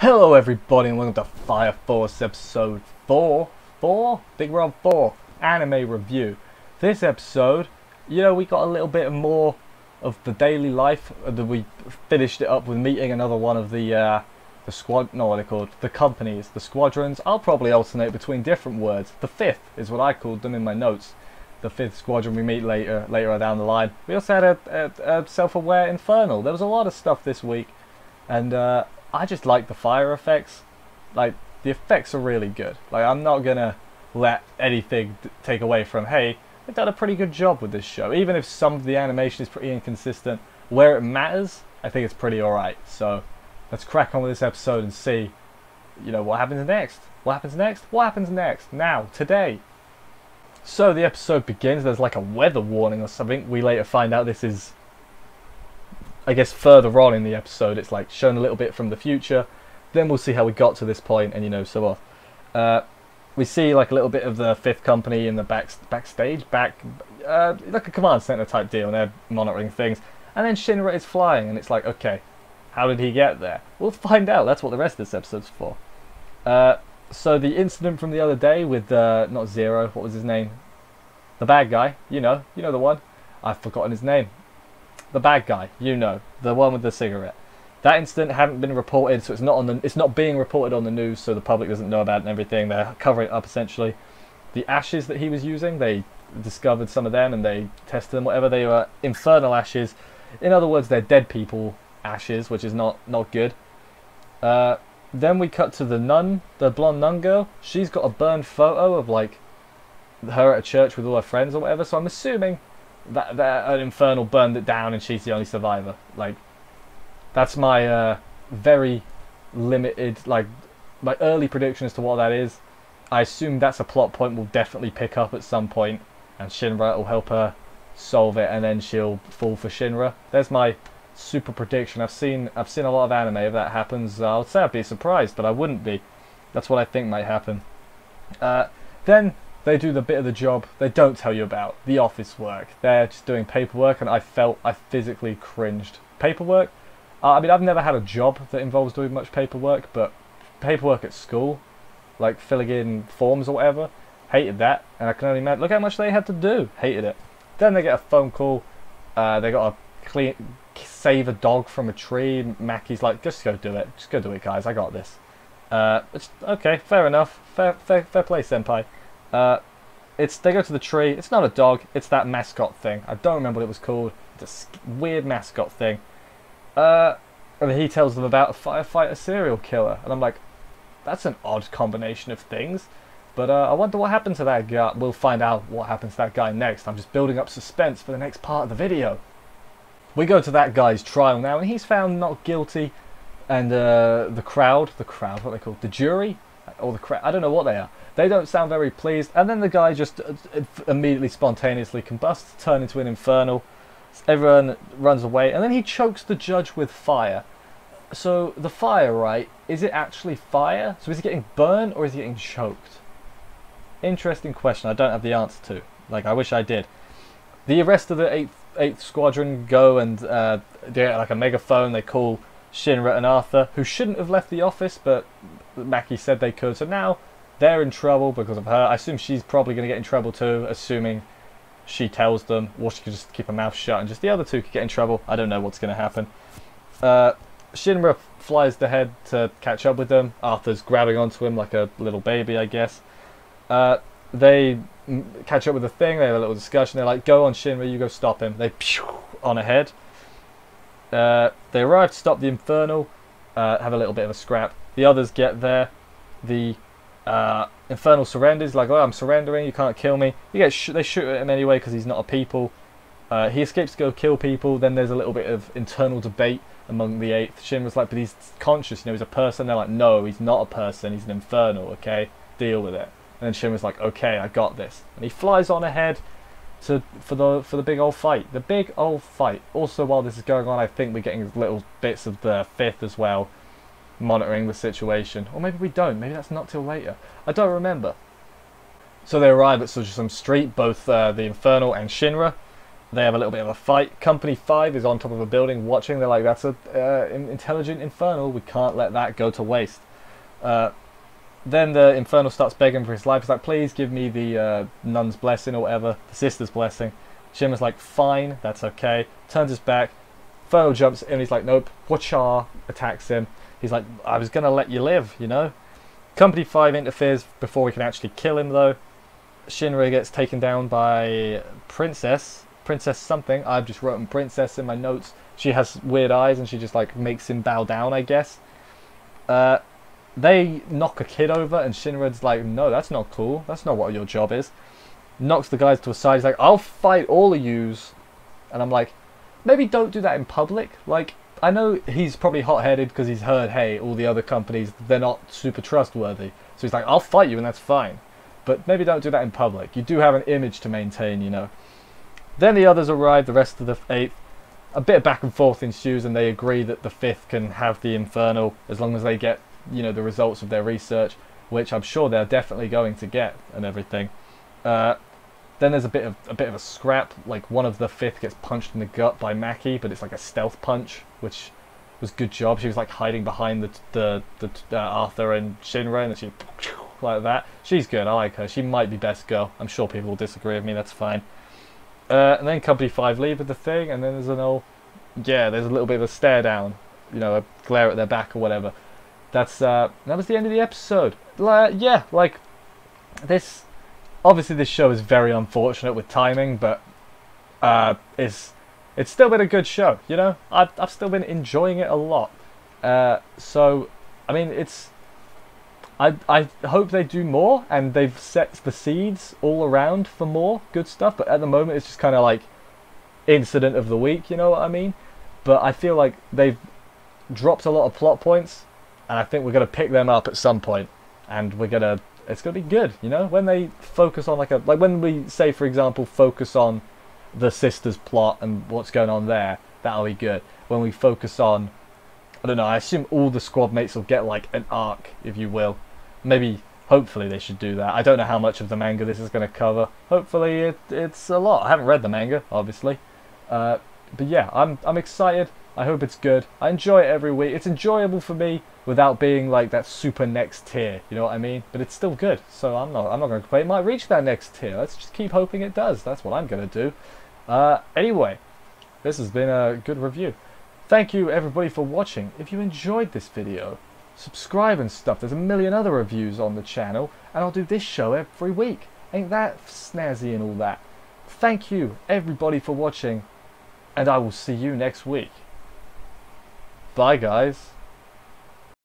Hello everybody and welcome to Fire Force episode 4. 4? I think we're on 4. Anime review. This episode, we got a little bit more of the daily life. We finished it up with meeting another one of the squad, no, what are they called? The companies, the squadrons. I'll probably alternate between different words. The 5th is what I called them in my notes. The 5th squadron we meet later down the line. We also had a self-aware infernal. There was a lot of stuff this week, and I just like the fire effects. Like, the effects are really good. Like, I'm not gonna let anything take away from, hey, they've done a pretty good job with this show. Even if some of the animation is pretty inconsistent, where it matters, I think it's pretty alright. So, let's crack on with this episode and see, what happens next. What happens next? What happens next? Now, today. So, the episode begins. There's like a weather warning or something. We later find out this is, I guess, further on in the episode. It's like shown a little bit from the future. Then we'll see how we got to this point and so on. We see like a little bit of the 5th company in the backstage, like a command center type deal, and they're monitoring things. And then Shinra is flying, and it's like, okay, how did he get there? We'll find out. That's what the rest of this episode's for. So the incident from the other day with not Zero, what was his name? The bad guy, you know the one. I've forgotten his name. The bad guy, the one with the cigarette. That incident hadn't been reported, so it's not being reported on the news, so the public doesn't know about it and everything. They're covering it up essentially. The ashes that he was using, they discovered some of them and they tested them. Whatever, they were infernal ashes. In other words, they're dead people ashes, which is not good. Then we cut to the nun, the blonde nun girl. She's got a burned photo of like her at a church with all her friends or whatever. So I'm assuming that an infernal burned it down and she's the only survivor. Like, that's my very limited, like, my early prediction as to what that is. I assume that's a plot point we'll definitely pick up at some point, and Shinra will help her solve it, and then she'll fall for Shinra. There's my super prediction. I've seen a lot of anime. If that happens, I would say I'd be surprised, but I wouldn't be. That's what I think might happen. Then they do the bit of the job they don't tell you about, the office work. They're just doing paperwork, and I physically cringed. Paperwork? I mean, I've never had a job that involves doing much paperwork, but paperwork at school, like filling in forms or whatever, hated that. And I can only imagine, look how much they had to do. Hated it. Then they get a phone call. They got to save a dog from a tree. Maki's like, just go do it. Just go do it, guys. I got this. It's okay, fair enough. Fair play, senpai. They go to the tree. It's not a dog. It's that mascot thing. I don't remember what it was called. It's a weird mascot thing. And he tells them about a firefighter serial killer. And I'm like, that's an odd combination of things. But I wonder what happened to that guy. We'll find out what happens to that guy next. I'm just building up suspense for the next part of the video. We go to that guy's trial now, and he's found not guilty. And the crowd, what are they called? The jury? Or the crowd? I don't know what they are. They don't sound very pleased. And then the guy just immediately spontaneously combusts, turn into an infernal. Everyone runs away, and then he chokes the judge with fire. So the fire, right, is it actually fire? So is he getting burned or is he getting choked? Interesting question. I don't have the answer to. Like, I wish I did. The rest of the 8th squadron go and get like a megaphone. They call Shinra and Arthur, who shouldn't have left the office, but Maki said they could. So now they're in trouble because of her. I assume she's probably going to get in trouble too, assuming she tells them, or she could just keep her mouth shut and just the other two could get in trouble. I don't know what's going to happen. Shinra flies ahead to catch up with them. Arthur's grabbing onto him like a little baby, I guess. They catch up with the thing. They have a little discussion. They're like, go on, Shinra, you go stop him. They pew on ahead. They arrive to stop the Infernal, have a little bit of a scrap. The others get there. The Infernal surrenders, like, oh, I'm surrendering, you can't kill me. They shoot at him anyway because he's not a people. He escapes to go kill people. Then there's a little bit of internal debate among the 8th. Shinra's like, but he's conscious, he's a person. They're like, no, he's not a person, he's an Infernal, okay? Deal with it. And then Shinra's like, okay, I got this. And he flies on ahead for the big old fight. The big old fight. Also, while this is going on, I think we're getting little bits of the 5th as well, monitoring the situation. Or maybe we don't. Maybe that's not till later. I don't remember. So they arrive at some street, both the Infernal and Shinra. They have a little bit of a fight. Company 5 is on top of a building watching. They're like, that's a intelligent Infernal. We can't let that go to waste. Then the Infernal starts begging for his life. He's like, please give me the nun's blessing or whatever, the sister's blessing. Shinra's like, fine, that's okay. Turns his back. Infernal jumps in. He's like, nope. Wachar attacks him. He's like, I was going to let you live, you know. Company 5 interferes before we can actually kill him, though. Shinra gets taken down by Princess something. I've just written Princess in my notes. She has weird eyes and she just like makes him bow down, I guess. They knock a kid over and Shinra's like, no, that's not cool. That's not what your job is. Knocks the guys to a side. He's like, I'll fight all of yous. And I'm like, maybe don't do that in public. Like, I know he's probably hot-headed because he's heard, hey, all the other companies, they're not super trustworthy. So he's like, I'll fight you and that's fine. But maybe don't do that in public. You do have an image to maintain, you know. Then the others arrive, the rest of the 8th. A bit of back and forth ensues and they agree that the 5th can have the Infernal as long as they get, you know, the results of their research, which I'm sure they're definitely going to get and everything. Then there's a bit of a scrap. Like one of the 5th gets punched in the gut by Maki, but it's like a stealth punch, which was good job. She was like hiding behind the Arthur and Shinra, and she like that. She's good. I like her. She might be best girl. I'm sure people will disagree with me. That's fine. And then Company 5 leave with the thing, and then there's there's a little bit of a stare down, you know, a glare at their back or whatever. That was the end of the episode. Like this. Obviously, this show is very unfortunate with timing, but it's still been a good show. You know, I've still been enjoying it a lot. So, I mean, I hope they do more, and they've set the seeds all around for more good stuff. But at the moment, it's just kind of like incident of the week. You know what I mean? But I feel like they've dropped a lot of plot points, and I think we're gonna pick them up at some point, and it's gonna be good, you know, when they focus on like when we say, for example, focus on the sisters plot and what's going on there, that'll be good. When we focus on, I don't know, I assume all the squad mates will get like an arc, if you will. Maybe, hopefully they should do that. I don't know how much of the manga this is going to cover. Hopefully it's a lot. I haven't read the manga, obviously. But yeah, I'm excited. I hope it's good. I enjoy it every week. It's enjoyable for me without being like that super next tier, you know what I mean? But it's still good, so I'm not going to complain. It might reach that next tier. Let's just keep hoping it does. That's what I'm going to do. Anyway, this has been a good review. Thank you everybody for watching. If you enjoyed this video, subscribe and stuff. There's a million other reviews on the channel, and I'll do this show every week. Ain't that snazzy and all that? Thank you everybody for watching, and I will see you next week. Bye guys.